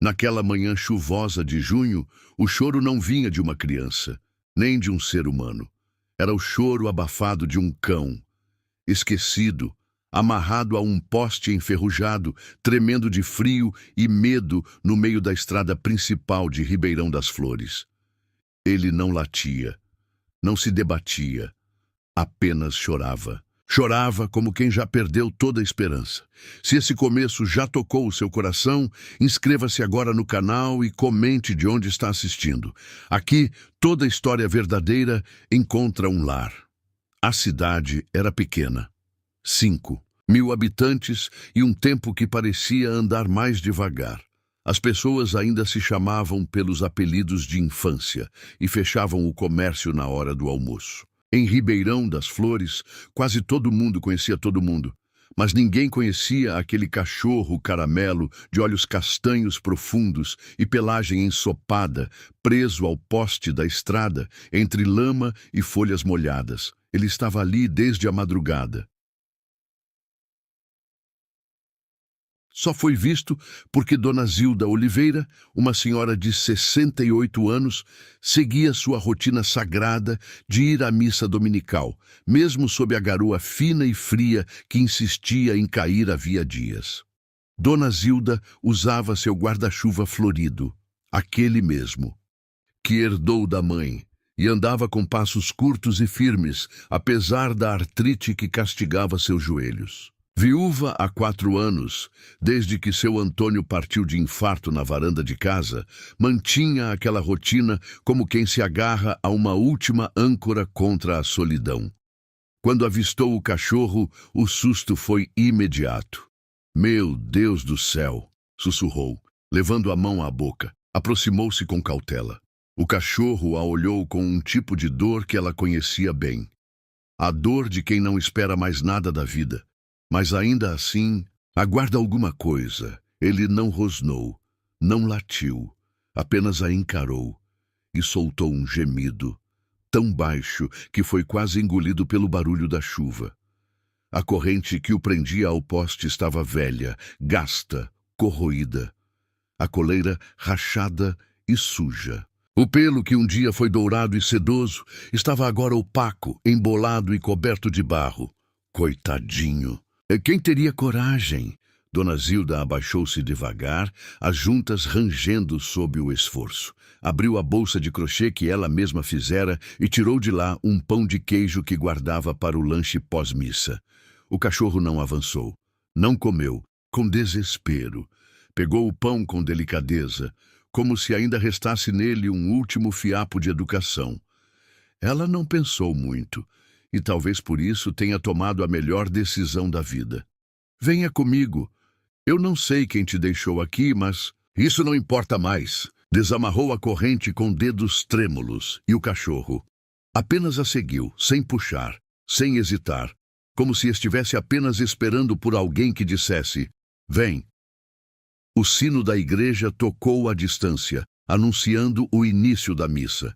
Naquela manhã chuvosa de junho, o choro não vinha de uma criança, nem de um ser humano. Era o choro abafado de um cão, esquecido, amarrado a um poste enferrujado, tremendo de frio e medo no meio da estrada principal de Ribeirão das Flores. Ele não latia, não se debatia, apenas chorava. Chorava como quem já perdeu toda a esperança. Se esse começo já tocou o seu coração, inscreva-se agora no canal e comente de onde está assistindo. Aqui, toda história verdadeira encontra um lar. A cidade era pequena. 5.000 habitantes e um tempo que parecia andar mais devagar. As pessoas ainda se chamavam pelos apelidos de infância e fechavam o comércio na hora do almoço. Em Ribeirão das Flores, quase todo mundo conhecia todo mundo, mas ninguém conhecia aquele cachorro caramelo de olhos castanhos profundos e pelagem ensopada, preso ao poste da estrada, entre lama e folhas molhadas. Ele estava ali desde a madrugada. Só foi visto porque Dona Zilda Oliveira, uma senhora de 68 anos, seguia sua rotina sagrada de ir à missa dominical, mesmo sob a garoa fina e fria que insistia em cair havia dias. Dona Zilda usava seu guarda-chuva florido, aquele mesmo, que herdou da mãe, e andava com passos curtos e firmes, apesar da artrite que castigava seus joelhos. Viúva há 4 anos, desde que seu Antônio partiu de infarto na varanda de casa, mantinha aquela rotina como quem se agarra a uma última âncora contra a solidão. Quando avistou o cachorro, o susto foi imediato. "Meu Deus do céu!" sussurrou, levando a mão à boca. Aproximou-se com cautela. O cachorro a olhou com um tipo de dor que ela conhecia bem. A dor de quem não espera mais nada da vida. Mas ainda assim, aguarda alguma coisa. Ele não rosnou, não latiu, apenas a encarou e soltou um gemido, tão baixo que foi quase engolido pelo barulho da chuva. A corrente que o prendia ao poste estava velha, gasta, corroída. A coleira rachada e suja. O pelo que um dia foi dourado e sedoso estava agora opaco, embolado e coberto de barro. Coitadinho! Quem teria coragem? Dona Zilda abaixou-se devagar, as juntas rangendo sob o esforço. Abriu a bolsa de crochê que ela mesma fizera e tirou de lá um pão de queijo que guardava para o lanche pós-missa. O cachorro não avançou. Não comeu, com desespero. Pegou o pão com delicadeza, como se ainda restasse nele um último fiapo de educação. Ela não pensou muito. E talvez por isso tenha tomado a melhor decisão da vida. "Venha comigo. Eu não sei quem te deixou aqui, mas isso não importa mais." Desamarrou a corrente com dedos trêmulos e o cachorro apenas a seguiu, sem puxar, sem hesitar, como se estivesse apenas esperando por alguém que dissesse: "Vem." O sino da igreja tocou à distância, anunciando o início da missa.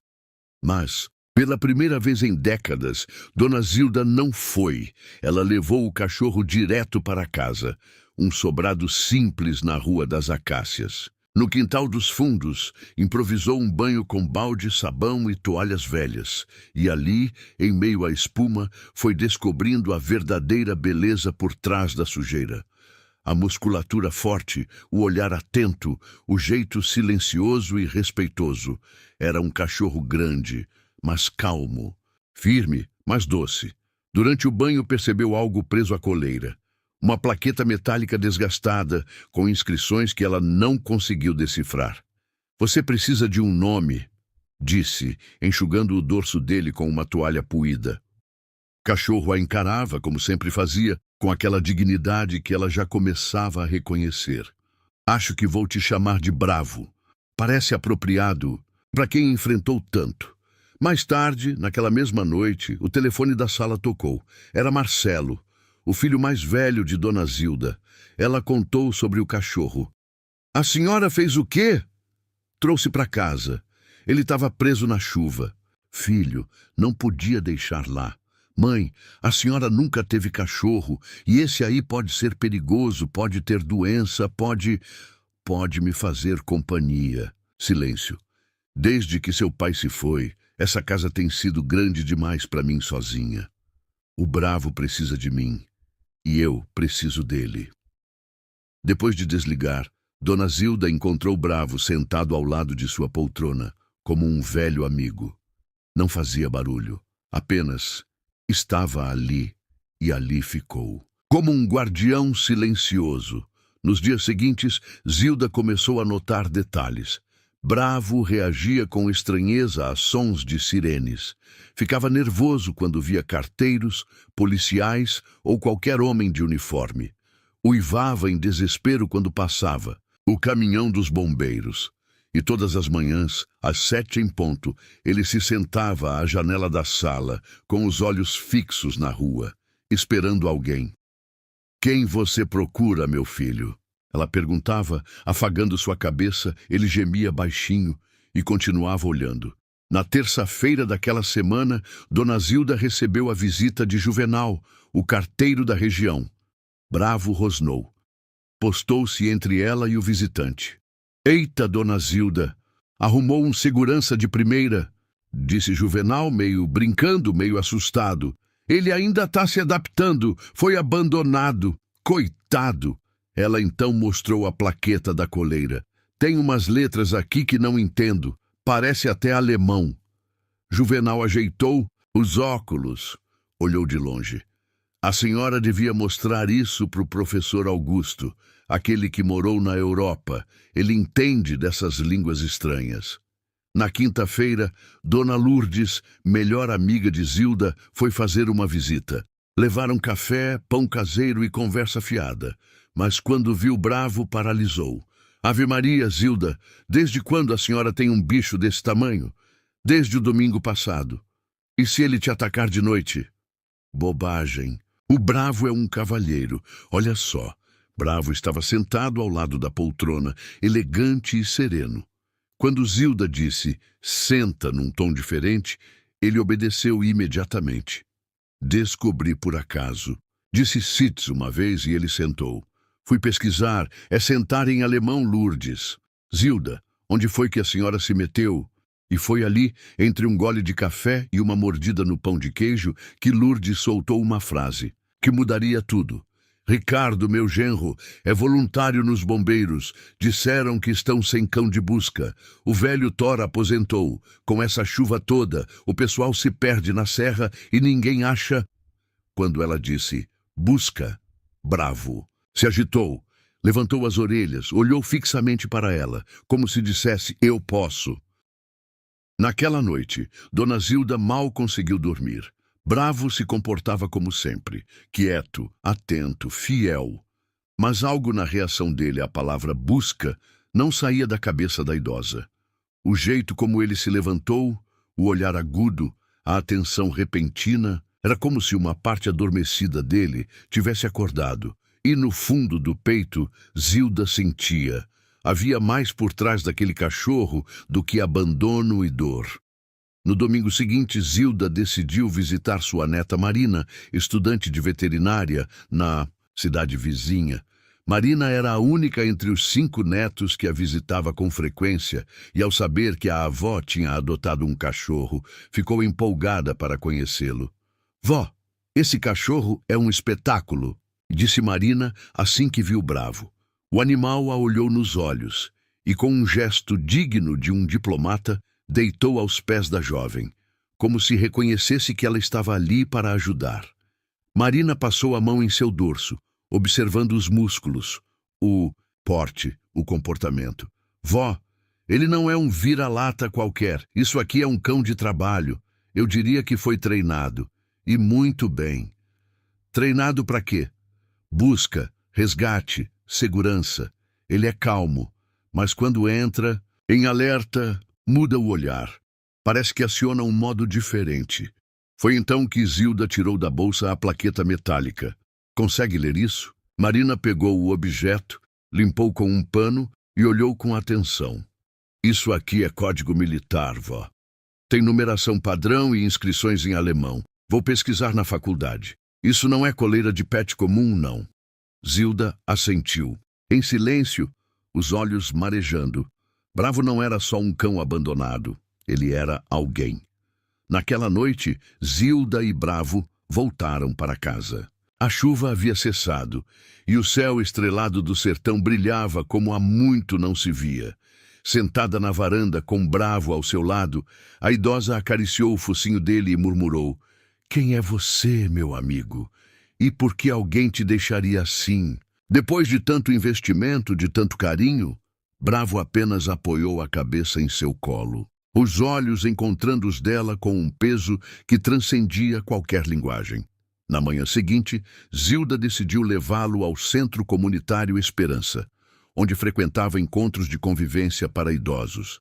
Mas pela primeira vez em décadas, Dona Zilda não foi. Ela levou o cachorro direto para casa, um sobrado simples na Rua das Acácias. No quintal dos fundos, improvisou um banho com balde, sabão e toalhas velhas. E ali, em meio à espuma, foi descobrindo a verdadeira beleza por trás da sujeira. A musculatura forte, o olhar atento, o jeito silencioso e respeitoso. Era um cachorro grande, mas calmo, firme, mas doce. Durante o banho percebeu algo preso à coleira. Uma plaqueta metálica desgastada, com inscrições que ela não conseguiu decifrar. "Você precisa de um nome", disse, enxugando o dorso dele com uma toalha puída. Cachorro a encarava, como sempre fazia, com aquela dignidade que ela já começava a reconhecer. "Acho que vou te chamar de Bravo. Parece apropriado para quem enfrentou tanto." Mais tarde, naquela mesma noite, o telefone da sala tocou. Era Marcelo, o filho mais velho de Dona Zilda. Ela contou sobre o cachorro. "A senhora fez o quê?" "Trouxe para casa. Ele estava preso na chuva." "Filho, não podia deixar lá." "Mãe, a senhora nunca teve cachorro, e esse aí pode ser perigoso, pode ter doença, pode..." pode me fazer companhia. Silêncio. Desde que seu pai se foi, essa casa tem sido grande demais para mim sozinha. O Bravo precisa de mim, e eu preciso dele. Depois de desligar, Dona Zilda encontrou Bravo sentado ao lado de sua poltrona, como um velho amigo. Não fazia barulho, apenas estava ali, e ali ficou. Como um guardião silencioso. Nos dias seguintes, Zilda começou a notar detalhes. Bravo reagia com estranheza a sons de sirenes. Ficava nervoso quando via carteiros, policiais ou qualquer homem de uniforme. Uivava em desespero quando passava o caminhão dos bombeiros. E todas as manhãs, às 7 em ponto, ele se sentava à janela da sala, com os olhos fixos na rua, esperando alguém. "Quem você procura, meu filho?" Ela perguntava, afagando sua cabeça. Ele gemia baixinho e continuava olhando. Na terça-feira daquela semana, Dona Zilda recebeu a visita de Juvenal, o carteiro da região. Bravo rosnou. Postou-se entre ela e o visitante. "Eita, Dona Zilda, arrumou um segurança de primeira", disse Juvenal, meio brincando, meio assustado. "Ele ainda está se adaptando, foi abandonado. Coitado." Ela então mostrou a plaqueta da coleira. "Tem umas letras aqui que não entendo. Parece até alemão." Juvenal ajeitou os óculos. Olhou de longe. "A senhora devia mostrar isso para o professor Augusto, aquele que morou na Europa. Ele entende dessas línguas estranhas." Na quinta-feira, Dona Lourdes, melhor amiga de Zilda, foi fazer uma visita. Levaram café, pão caseiro e conversa fiada. Mas quando viu Bravo, paralisou. "Ave Maria, Zilda, desde quando a senhora tem um bicho desse tamanho?" "Desde o domingo passado." "E se ele te atacar de noite?" "Bobagem. O Bravo é um cavalheiro. Olha só." Bravo estava sentado ao lado da poltrona, elegante e sereno. Quando Zilda disse "senta" num tom diferente, ele obedeceu imediatamente. "Descobri por acaso." Disse "sitz" uma vez e ele sentou. "Fui pesquisar. É sentar em alemão, Lourdes." "Zilda, onde foi que a senhora se meteu?" E foi ali, entre um gole de café e uma mordida no pão de queijo, que Lourdes soltou uma frase que mudaria tudo. "Ricardo, meu genro, é voluntário nos bombeiros. Disseram que estão sem cão de busca. O velho Thor aposentou. Com essa chuva toda, o pessoal se perde na serra e ninguém acha." Quando ela disse "busca", Bravo se agitou, levantou as orelhas, olhou fixamente para ela, como se dissesse "eu posso." Naquela noite, Dona Zilda mal conseguiu dormir. Bravo se comportava como sempre, quieto, atento, fiel. Mas algo na reação dele à palavra busca não saía da cabeça da idosa. O jeito como ele se levantou, o olhar agudo, a atenção repentina, era como se uma parte adormecida dele tivesse acordado. E no fundo do peito, Zilda sentia. Havia mais por trás daquele cachorro do que abandono e dor. No domingo seguinte, Zilda decidiu visitar sua neta Marina, estudante de veterinária, na cidade vizinha. Marina era a única entre os 5 netos que a visitava com frequência, e ao saber que a avó tinha adotado um cachorro, ficou empolgada para conhecê-lo. "Vó, esse cachorro é um espetáculo", disse Marina assim que viu Bravo. O animal a olhou nos olhos e, com um gesto digno de um diplomata, deitou aos pés da jovem, como se reconhecesse que ela estava ali para ajudar. Marina passou a mão em seu dorso, observando os músculos, o porte, o comportamento. "Vó, ele não é um vira-lata qualquer. Isso aqui é um cão de trabalho. Eu diria que foi treinado. E muito bem." "Treinado para quê?" "Busca, resgate, segurança. Ele é calmo, mas quando entra, em alerta, muda o olhar. Parece que aciona um modo diferente." Foi então que Zilda tirou da bolsa a plaqueta metálica. "Consegue ler isso?" Marina pegou o objeto, limpou com um pano e olhou com atenção. "Isso aqui é código militar, vó. Tem numeração padrão e inscrições em alemão. Vou pesquisar na faculdade. Isso não é coleira de pet comum, não." Zilda assentiu. Em silêncio, os olhos marejando. Bravo não era só um cão abandonado, ele era alguém. Naquela noite, Zilda e Bravo voltaram para casa. A chuva havia cessado, e o céu estrelado do sertão brilhava como há muito não se via. Sentada na varanda, com Bravo ao seu lado, a idosa acariciou o focinho dele e murmurou: "Quem é você, meu amigo? E por que alguém te deixaria assim? Depois de tanto investimento, de tanto carinho?" Bravo apenas apoiou a cabeça em seu colo, os olhos encontrando os dela com um peso que transcendia qualquer linguagem. Na manhã seguinte, Zilda decidiu levá-lo ao Centro Comunitário Esperança, onde frequentava encontros de convivência para idosos.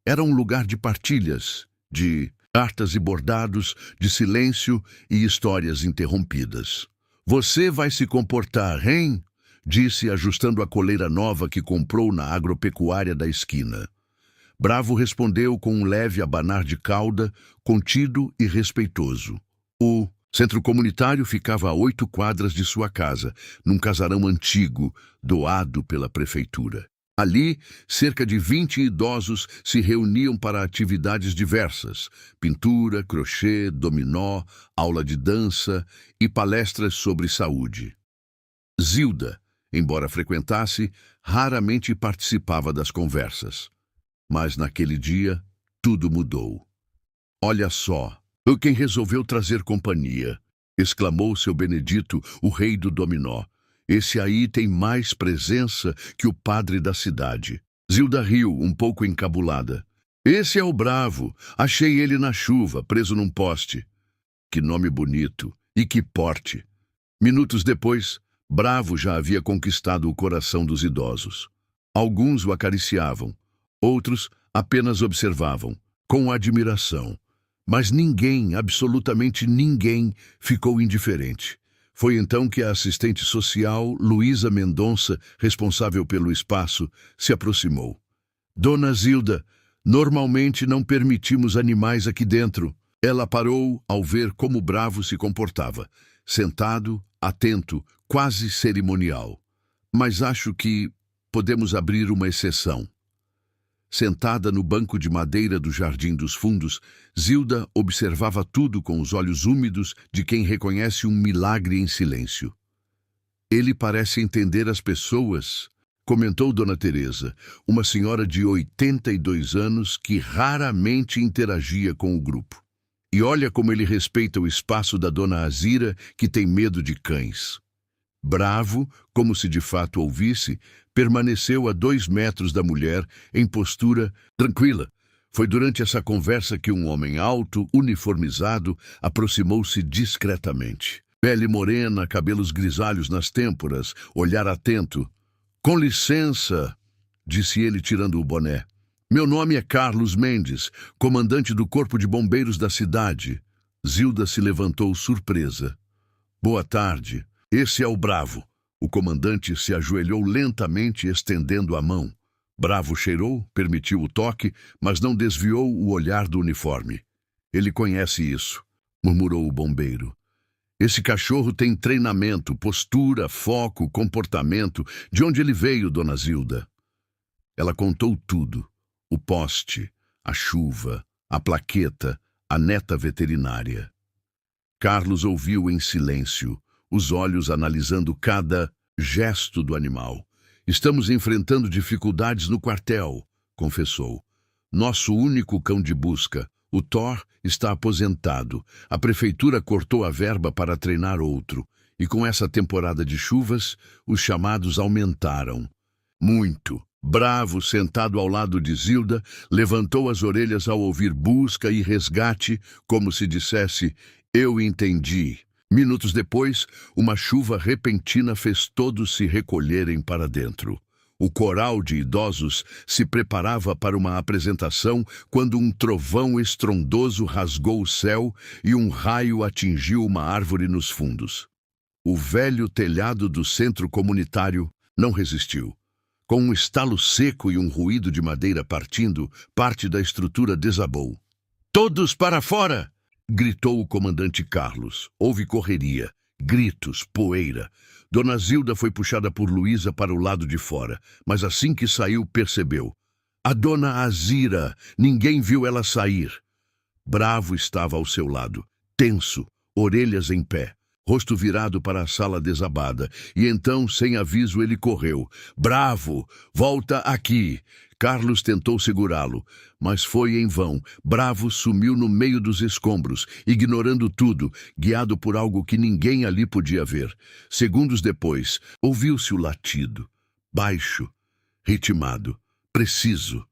Era um lugar de partilhas, de cartas e bordados, de silêncio e histórias interrompidas. "Você vai se comportar, hein?" disse, ajustando a coleira nova que comprou na agropecuária da esquina. Bravo respondeu com um leve abanar de cauda, contido e respeitoso. O centro comunitário ficava a 8 quadras de sua casa, num casarão antigo, doado pela prefeitura. Ali, cerca de 20 idosos se reuniam para atividades diversas: pintura, crochê, dominó, aula de dança e palestras sobre saúde. Zilda, embora frequentasse, raramente participava das conversas. Mas naquele dia, tudo mudou. "Olha só, quem resolveu trazer companhia", exclamou seu Benedito, o rei do dominó. "Esse aí tem mais presença que o padre da cidade." Zilda riu, um pouco encabulada. "Esse é o Bravo. Achei ele na chuva, preso num poste." Que nome bonito e que porte! Minutos depois, Bravo já havia conquistado o coração dos idosos. Alguns o acariciavam, outros apenas observavam, com admiração. Mas ninguém, absolutamente ninguém, ficou indiferente. Foi então que a assistente social, Luísa Mendonça, responsável pelo espaço, se aproximou. "Dona Zilda, normalmente não permitimos animais aqui dentro." Ela parou ao ver como Bravo se comportava, sentado, atento, quase cerimonial. "Mas acho que podemos abrir uma exceção." Sentada no banco de madeira do Jardim dos Fundos, Zilda observava tudo com os olhos úmidos de quem reconhece um milagre em silêncio. "Ele parece entender as pessoas", comentou Dona Teresa, uma senhora de 82 anos que raramente interagia com o grupo. "E olha como ele respeita o espaço da Dona Azira, que tem medo de cães." Bravo, como se de fato ouvisse, permaneceu a 2 metros da mulher, em postura tranquila. Foi durante essa conversa que um homem alto, uniformizado, aproximou-se discretamente. Pele morena, cabelos grisalhos nas têmporas, olhar atento. "Com licença", disse ele tirando o boné. "Meu nome é Carlos Mendes, comandante do Corpo de Bombeiros da cidade." Zilda se levantou surpresa. "Boa tarde. Esse é o Bravo." O comandante se ajoelhou lentamente, estendendo a mão. Bravo cheirou, permitiu o toque, mas não desviou o olhar do uniforme. "Ele conhece isso", murmurou o bombeiro. "Esse cachorro tem treinamento, postura, foco, comportamento. De onde ele veio, Dona Zilda?" Ela contou tudo: o poste, a chuva, a plaqueta, a neta veterinária. Carlos ouviu em silêncio, os olhos analisando cada gesto do animal. "Estamos enfrentando dificuldades no quartel", confessou. "Nosso único cão de busca, o Thor, está aposentado. A prefeitura cortou a verba para treinar outro. E com essa temporada de chuvas, os chamados aumentaram. Muito." Bravo, sentado ao lado de Zilda, levantou as orelhas ao ouvir busca e resgate, como se dissesse: "Eu entendi." Minutos depois, uma chuva repentina fez todos se recolherem para dentro. O coral de idosos se preparava para uma apresentação quando um trovão estrondoso rasgou o céu e um raio atingiu uma árvore nos fundos. O velho telhado do centro comunitário não resistiu. Com um estalo seco e um ruído de madeira partindo, parte da estrutura desabou. "Todos para fora!" gritou o comandante Carlos. Houve correria, gritos, poeira. Dona Zilda foi puxada por Luísa para o lado de fora, mas assim que saiu, percebeu. A dona Azira, ninguém viu ela sair. Bravo estava ao seu lado, tenso, orelhas em pé, rosto virado para a sala desabada, e então, sem aviso, ele correu. Bravo, volta aqui! Carlos tentou segurá-lo, mas foi em vão. Bravo sumiu no meio dos escombros, ignorando tudo, guiado por algo que ninguém ali podia ver. Segundos depois, ouviu-se o latido, baixo, ritmado, preciso.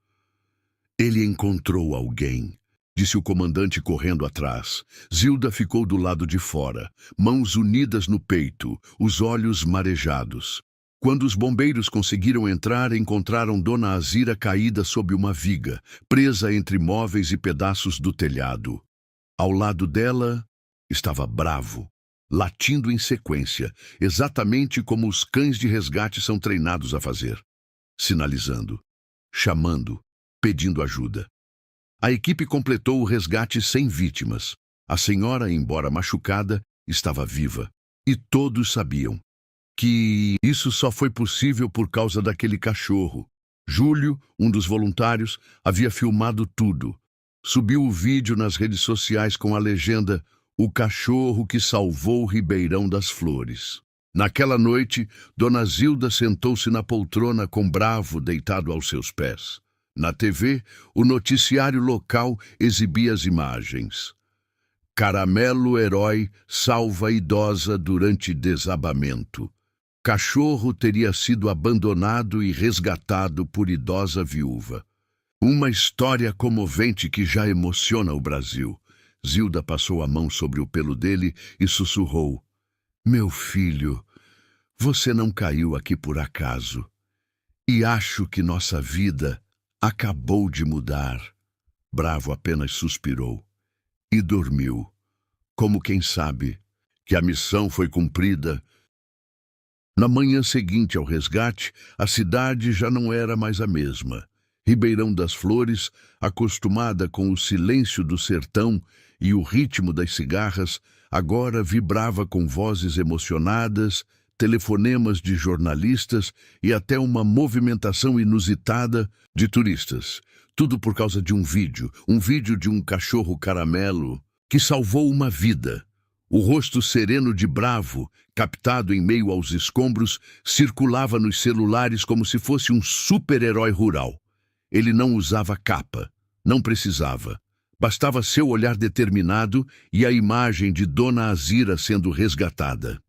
Ele encontrou alguém, disse o comandante correndo atrás. Zilda ficou do lado de fora, mãos unidas no peito, os olhos marejados. Quando os bombeiros conseguiram entrar, encontraram Dona Azira caída sob uma viga, presa entre móveis e pedaços do telhado. Ao lado dela estava Bravo, latindo em sequência, exatamente como os cães de resgate são treinados a fazer. Sinalizando, chamando, pedindo ajuda. A equipe completou o resgate sem vítimas. A senhora, embora machucada, estava viva. E todos sabiam que isso só foi possível por causa daquele cachorro. Júlio, um dos voluntários, havia filmado tudo. Subiu o vídeo nas redes sociais com a legenda "O cachorro que salvou Ribeirão das Flores". Naquela noite, Dona Zilda sentou-se na poltrona com Bravo deitado aos seus pés. Na TV, o noticiário local exibia as imagens. Caramelo herói salva idosa durante desabamento. Cachorro teria sido abandonado e resgatado por idosa viúva. Uma história comovente que já emociona o Brasil. Zilda passou a mão sobre o pelo dele e sussurrou. Meu filho, você não caiu aqui por acaso. E acho que nossa vida acabou de mudar. Bravo apenas suspirou e dormiu, como quem sabe que a missão foi cumprida. Na manhã seguinte ao resgate, a cidade já não era mais a mesma. Ribeirão das Flores, acostumada com o silêncio do sertão e o ritmo das cigarras, agora vibrava com vozes emocionadas, telefonemas de jornalistas e até uma movimentação inusitada de turistas. Tudo por causa de um vídeo de um cachorro caramelo que salvou uma vida. O rosto sereno de Bravo, captado em meio aos escombros, circulava nos celulares como se fosse um super-herói rural. Ele não usava capa, não precisava. Bastava seu olhar determinado e a imagem de Dona Azira sendo resgatada.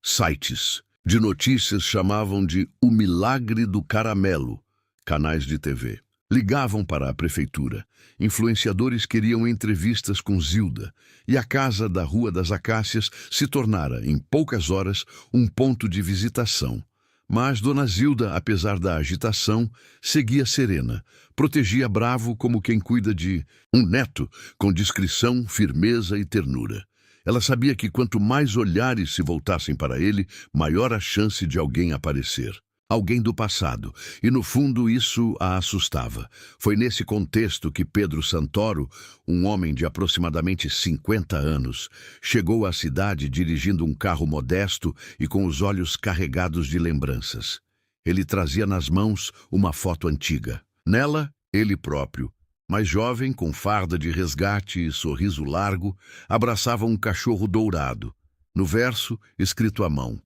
Sites de notícias chamavam de O Milagre do Caramelo, canais de TV. Ligavam para a prefeitura. Influenciadores queriam entrevistas com Zilda, e a casa da Rua das Acácias se tornara, em poucas horas, um ponto de visitação. Mas Dona Zilda, apesar da agitação, seguia serena, protegia Bravo como quem cuida de um neto, com discrição, firmeza e ternura. Ela sabia que quanto mais olhares se voltassem para ele, maior a chance de alguém aparecer. Alguém do passado, e no fundo isso a assustava. Foi nesse contexto que Pedro Santoro, um homem de aproximadamente 50 anos, chegou à cidade dirigindo um carro modesto e com os olhos carregados de lembranças. Ele trazia nas mãos uma foto antiga. Nela, ele próprio, mais jovem, com farda de resgate e sorriso largo, abraçava um cachorro dourado. No verso, escrito à mão: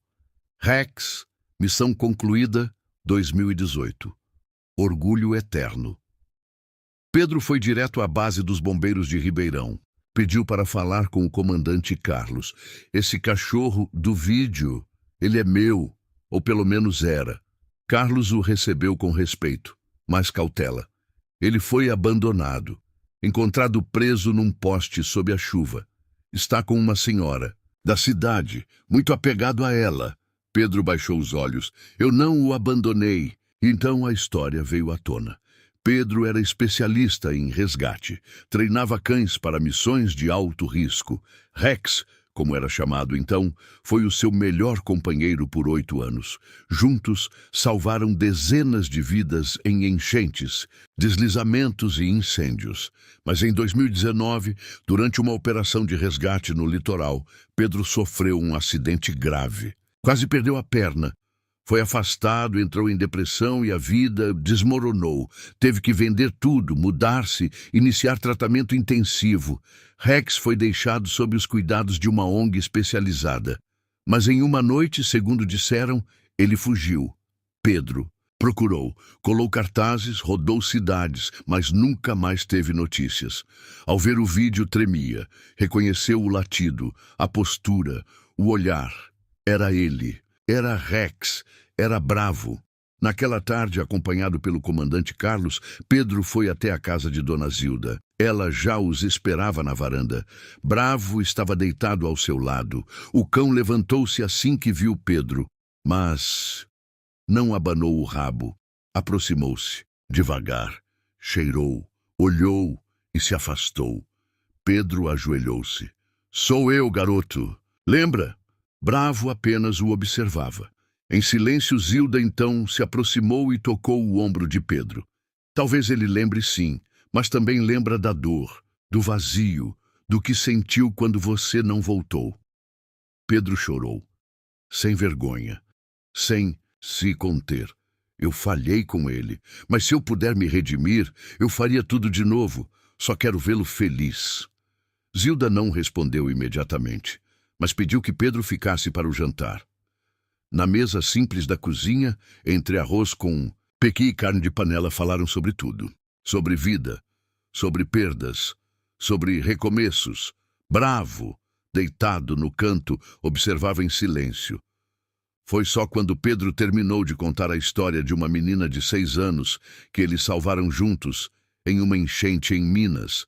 Rex, missão concluída, 2018. Orgulho eterno. Pedro foi direto à base dos bombeiros de Ribeirão. Pediu para falar com o comandante Carlos. Esse cachorro do vídeo, ele é meu, ou pelo menos era. Carlos o recebeu com respeito, mas cautela. Ele foi abandonado, encontrado preso num poste sob a chuva. Está com uma senhora da cidade, muito apegado a ela. Pedro baixou os olhos. Eu não o abandonei. Então a história veio à tona. Pedro era especialista em resgate. Treinava cães para missões de alto risco. Rex, como era chamado então, foi o seu melhor companheiro por 8 anos. Juntos, salvaram dezenas de vidas em enchentes, deslizamentos e incêndios. Mas em 2019, durante uma operação de resgate no litoral, Pedro sofreu um acidente grave. Quase perdeu a perna. Foi afastado, entrou em depressão e a vida desmoronou. Teve que vender tudo, mudar-se, iniciar tratamento intensivo. Rex foi deixado sob os cuidados de uma ONG especializada. Mas em uma noite, segundo disseram, ele fugiu. Pedro procurou, colou cartazes, rodou cidades, mas nunca mais teve notícias. Ao ver o vídeo, tremia. Reconheceu o latido, a postura, o olhar. Era ele. Era Rex, era Bravo. Naquela tarde, acompanhado pelo comandante Carlos, Pedro foi até a casa de Dona Zilda. Ela já os esperava na varanda. Bravo estava deitado ao seu lado. O cão levantou-se assim que viu Pedro, mas não abanou o rabo. Aproximou-se, devagar, cheirou, olhou e se afastou. Pedro ajoelhou-se. "Sou eu, garoto. Lembra?" Bravo apenas o observava. Em silêncio, Zilda então se aproximou e tocou o ombro de Pedro. Talvez ele lembre sim, mas também lembra da dor, do vazio, do que sentiu quando você não voltou. Pedro chorou, sem vergonha, sem se conter. "Eu falhei com ele, mas se eu puder me redimir, eu faria tudo de novo. Só quero vê-lo feliz." Zilda não respondeu imediatamente, mas pediu que Pedro ficasse para o jantar. Na mesa simples da cozinha, entre arroz com pequi e carne de panela, falaram sobre tudo. Sobre vida, sobre perdas, sobre recomeços. Bravo, deitado no canto, observava em silêncio. Foi só quando Pedro terminou de contar a história de uma menina de 6 anos que eles salvaram juntos em uma enchente em Minas,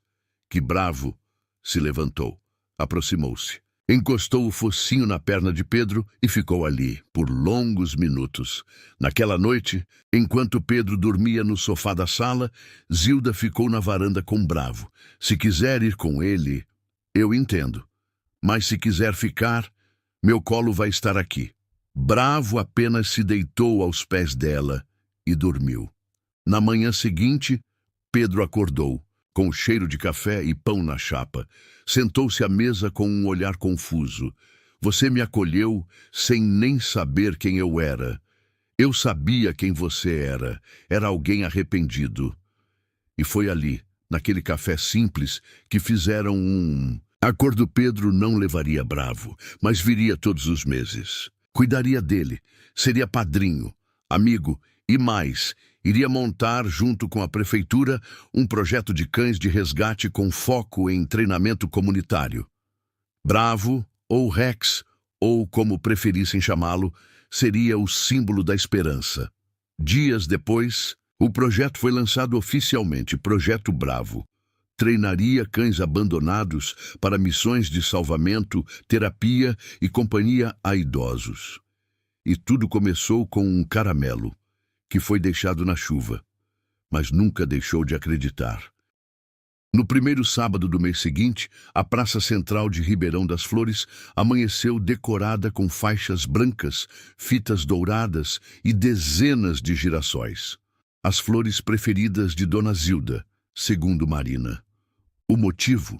que Bravo se levantou, aproximou-se, encostou o focinho na perna de Pedro e ficou ali por longos minutos. Naquela noite, enquanto Pedro dormia no sofá da sala, Zilda ficou na varanda com Bravo. "Se quiser ir com ele, eu entendo. Mas se quiser ficar, meu colo vai estar aqui." Bravo apenas se deitou aos pés dela e dormiu. Na manhã seguinte, Pedro acordou, com o cheiro de café e pão na chapa. Sentou-se à mesa com um olhar confuso. "Você me acolheu sem nem saber quem eu era. Eu sabia quem você era. Era alguém arrependido." E foi ali, naquele café simples, que fizeram acordo. Pedro não levaria Bravo, mas viria todos os meses. Cuidaria dele, seria padrinho, amigo e mais, iria montar, junto com a prefeitura, um projeto de cães de resgate com foco em treinamento comunitário. Bravo, ou Rex, ou como preferissem chamá-lo, seria o símbolo da esperança. Dias depois, o projeto foi lançado oficialmente, Projeto Bravo. Treinaria cães abandonados para missões de salvamento, terapia e companhia a idosos. E tudo começou com um caramelo, que foi deixado na chuva, mas nunca deixou de acreditar. No primeiro sábado do mês seguinte, a Praça Central de Ribeirão das Flores amanheceu decorada com faixas brancas, fitas douradas e dezenas de girassóis. As flores preferidas de Dona Zilda, segundo Marina. O motivo?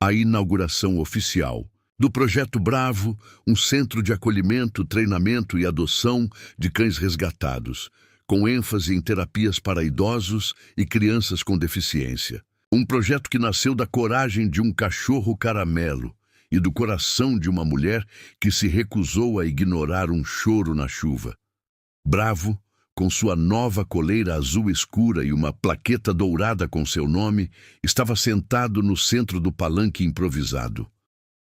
A inauguração oficial do Projeto Bravo, um centro de acolhimento, treinamento e adoção de cães resgatados, com ênfase em terapias para idosos e crianças com deficiência. Um projeto que nasceu da coragem de um cachorro caramelo e do coração de uma mulher que se recusou a ignorar um choro na chuva. Bravo, com sua nova coleira azul escura e uma plaqueta dourada com seu nome, estava sentado no centro do palanque improvisado.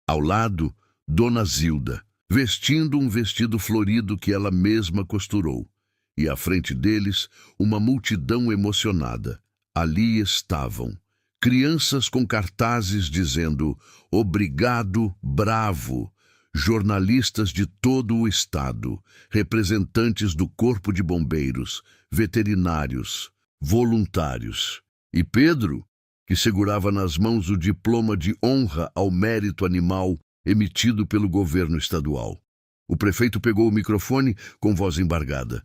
Ao lado, Dona Zilda, vestindo um vestido florido que ela mesma costurou. E à frente deles, uma multidão emocionada. Ali estavam crianças com cartazes dizendo "Obrigado, Bravo", jornalistas de todo o estado, representantes do Corpo de Bombeiros, veterinários, voluntários. E Pedro, que segurava nas mãos o diploma de honra ao mérito animal emitido pelo governo estadual. O prefeito pegou o microfone com voz embargada.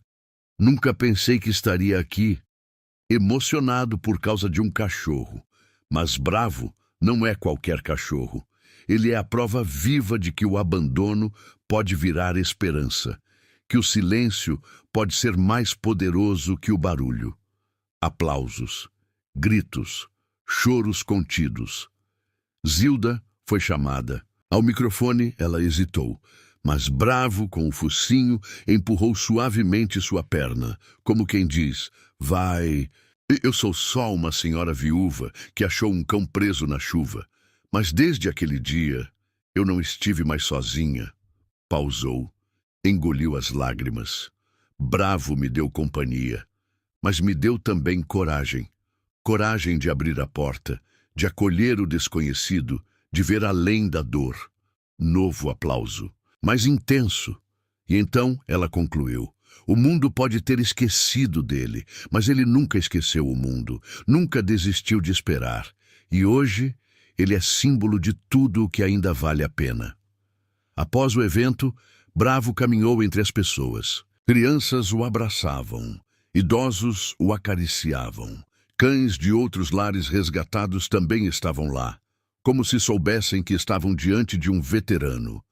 "Nunca pensei que estaria aqui, emocionado por causa de um cachorro. Mas Bravo não é qualquer cachorro. Ele é a prova viva de que o abandono pode virar esperança, que o silêncio pode ser mais poderoso que o barulho. Aplausos, gritos, choros contidos. Zilda foi chamada. Ao microfone, ela hesitou, mas Bravo, com o focinho, empurrou suavemente sua perna, como quem diz, vai... Eu sou só uma senhora viúva que achou um cão preso na chuva. Mas desde aquele dia, eu não estive mais sozinha. Pausou, engoliu as lágrimas. Bravo me deu companhia, mas me deu também coragem. Coragem de abrir a porta, de acolher o desconhecido, de ver além da dor. Novo aplauso, mais intenso. E então ela concluiu. O mundo pode ter esquecido dele, mas ele nunca esqueceu o mundo, nunca desistiu de esperar. E hoje, ele é símbolo de tudo o que ainda vale a pena. Após o evento, Bravo caminhou entre as pessoas. Crianças o abraçavam, idosos o acariciavam. Cães de outros lares resgatados também estavam lá, como se soubessem que estavam diante de um veterano.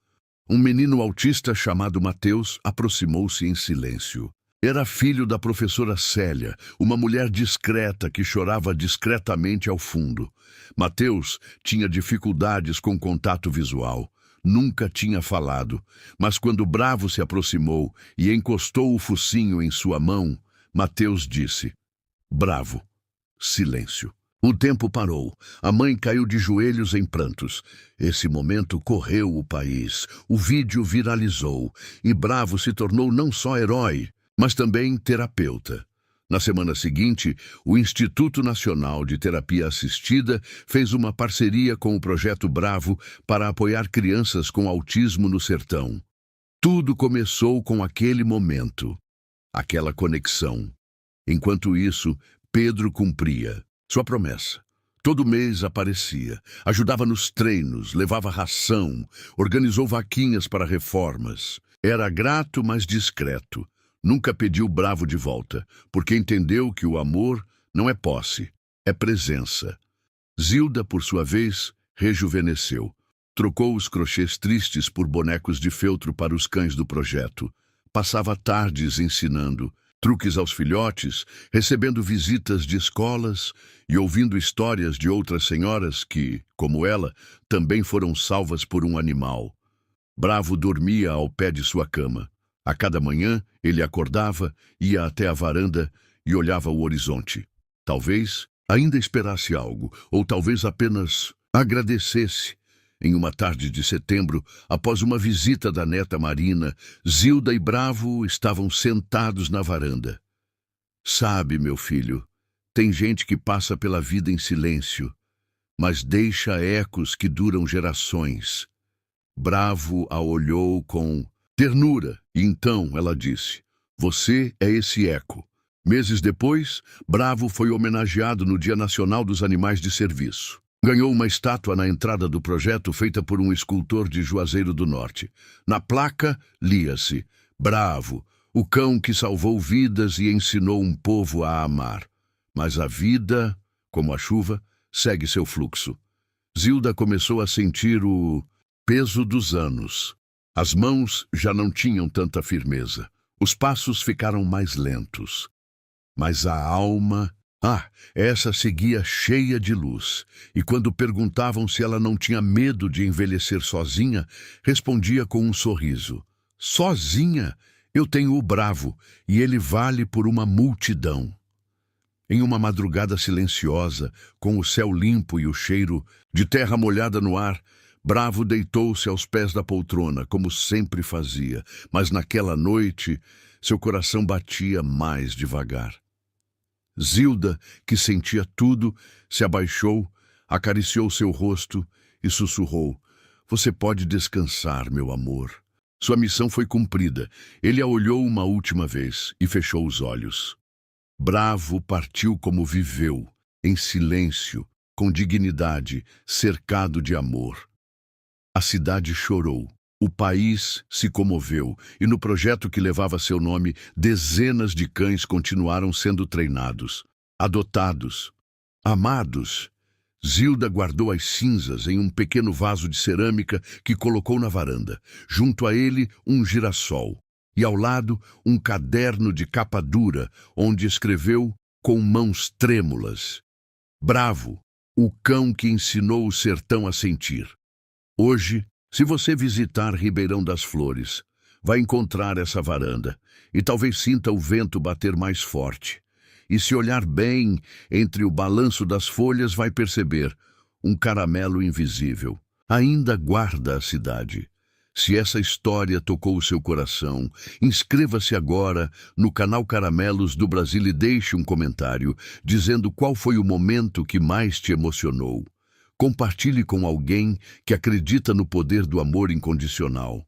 Um menino autista chamado Mateus aproximou-se em silêncio. Era filho da professora Célia, uma mulher discreta que chorava discretamente ao fundo. Mateus tinha dificuldades com contato visual. Nunca tinha falado, mas quando Bravo se aproximou e encostou o focinho em sua mão, Mateus disse: Bravo. Silêncio. O tempo parou. A mãe caiu de joelhos em prantos. Esse momento correu o país. O vídeo viralizou e Bravo se tornou não só herói, mas também terapeuta. Na semana seguinte, o Instituto Nacional de Terapia Assistida fez uma parceria com o Projeto Bravo para apoiar crianças com autismo no sertão. Tudo começou com aquele momento, aquela conexão. Enquanto isso, Pedro cumpria sua promessa. Todo mês aparecia, ajudava nos treinos, levava ração, organizou vaquinhas para reformas. Era grato, mas discreto. Nunca pediu Bravo de volta, porque entendeu que o amor não é posse, é presença. Zilda, por sua vez, rejuvenesceu. Trocou os crochês tristes por bonecos de feltro para os cães do projeto. Passava tardes ensinando truques aos filhotes, recebendo visitas de escolas e ouvindo histórias de outras senhoras que, como ela, também foram salvas por um animal. Bravo dormia ao pé de sua cama. A cada manhã, ele acordava, ia até a varanda e olhava o horizonte. Talvez ainda esperasse algo, ou talvez apenas agradecesse. Em uma tarde de setembro, após uma visita da neta Marina, Zilda e Bravo estavam sentados na varanda. Sabe, meu filho, tem gente que passa pela vida em silêncio, mas deixa ecos que duram gerações. Bravo a olhou com ternura, e então ela disse: Você é esse eco. Meses depois, Bravo foi homenageado no Dia Nacional dos Animais de Serviço. Ganhou uma estátua na entrada do projeto feita por um escultor de Juazeiro do Norte. Na placa, lia-se: Bravo, o cão que salvou vidas e ensinou um povo a amar. Mas a vida, como a chuva, segue seu fluxo. Zilda começou a sentir o peso dos anos. As mãos já não tinham tanta firmeza. Os passos ficaram mais lentos. Mas a alma... essa seguia cheia de luz. E quando perguntavam se ela não tinha medo de envelhecer sozinha, respondia com um sorriso: Sozinha? Eu tenho o Bravo, e ele vale por uma multidão. Em uma madrugada silenciosa, com o céu limpo e o cheiro de terra molhada no ar, Bravo deitou-se aos pés da poltrona, como sempre fazia, mas naquela noite seu coração batia mais devagar. Zilda, que sentia tudo, se abaixou, acariciou seu rosto e sussurrou: Você pode descansar, meu amor. Sua missão foi cumprida. Ele a olhou uma última vez e fechou os olhos. Bravo partiu como viveu, em silêncio, com dignidade, cercado de amor. A cidade chorou. O país se comoveu e no projeto que levava seu nome, dezenas de cães continuaram sendo treinados, adotados, amados. Zilda guardou as cinzas em um pequeno vaso de cerâmica que colocou na varanda. Junto a ele, um girassol. E ao lado, um caderno de capa dura, onde escreveu com mãos trêmulas: Bravo, o cão que ensinou o sertão a sentir. Hoje, se você visitar Ribeirão das Flores, vai encontrar essa varanda e talvez sinta o vento bater mais forte. E se olhar bem entre o balanço das folhas, vai perceber um caramelo invisível. Ainda guarda a cidade. Se essa história tocou o seu coração, inscreva-se agora no canal Caramelos do Brasil e deixe um comentário dizendo qual foi o momento que mais te emocionou. Compartilhe com alguém que acredita no poder do amor incondicional.